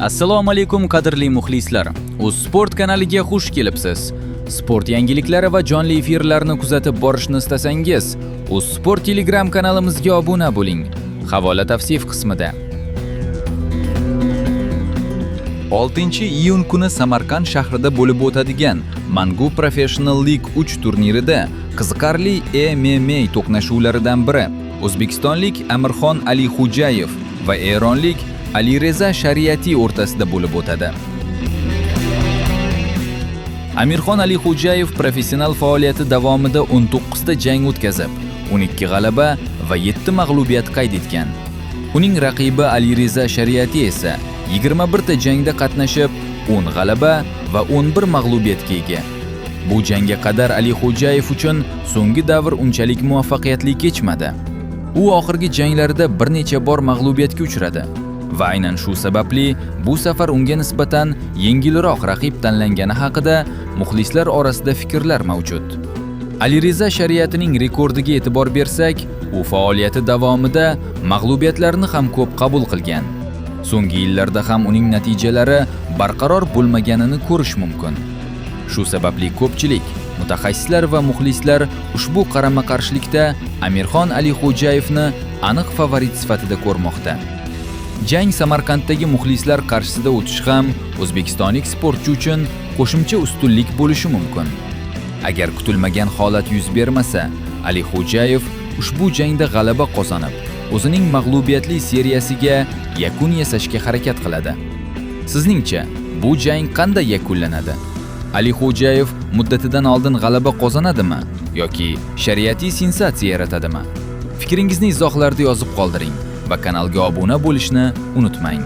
Assalomu alaykum qadrli muxlislar. Sport kanaliga xush kelibsiz. Sport yangiliklari va jonli efirlarni kuzatib borishni istasangiz, Sport Telegram kanalimizga obuna bo'ling. Havola tavsif qismida. 6-iyun kuni Samarqand shahrida bo'lib o'tadigan Mangu Professional League 3 turnirida qiziqarli MMA to'qnashuvlaridan biri o'zbekistonlik Amirxon Alixo'jayev va eronlik Alireza Shariati o'rtasida bo'lib o'tadi. Amirxon Alixo'jayev professional faoliyati davomida 19 ta jang o'tkazib, 12 g'alaba va 7 mag'lubiyat qayd etgan. Uning raqibi Alireza Shariati esa 21 ta jangda qatnashib, 10 g'alaba va 11 mag'lubiyatga ega. Bu jangga qadar Alixo'jayev uchun so'nggi davr unchalik muvaffaqiyatli kechmadi. U oxirgi janglarda bir necha bor mag'lubiyatga uchradi va aynan shu sababli bu safar unga nisbatan yengilroq raqib tanlangani haqida muxlislar orasida fikrlar mavjud. Alireza Shariatining rekordiga e'tibor bersak, u faoliyati davomida mag'lubiyatlarni ham ko'p qabul qilgan. So'nggi yillarda ham uning natijalari barqaror bo'lmaganini ko'rish mumkin. Shu sababli ko'pchilik, mutaxassislar va muxlislar ushbu qarama-qarshilikda Amirxon Alixo'jayevni aniq favorit sifatida ko'rmoqda. Jang Samarqanddagi muxlislar qarshisida o'tishi ham o'zbekistonlik sportchi uchun qo'shimcha ustunlik bo'lishi mumkin. Agar kutilmagan holat yuz bermasa, Alixo'jayev ushbu jangda g'alaba qozonib, o'zining mag'lubiyatli seriyasiga yakun yasashga harakat qiladi. Sizningcha, bu jang qanday yakunlanadi? Alixo'jayev muddatidan oldin g'alaba qozonadimi yoki Shariati sensatsiya yaratadimi? Fikringizni izohlarda yozib qoldiring va kanalga obuna bo'lishni unutmang.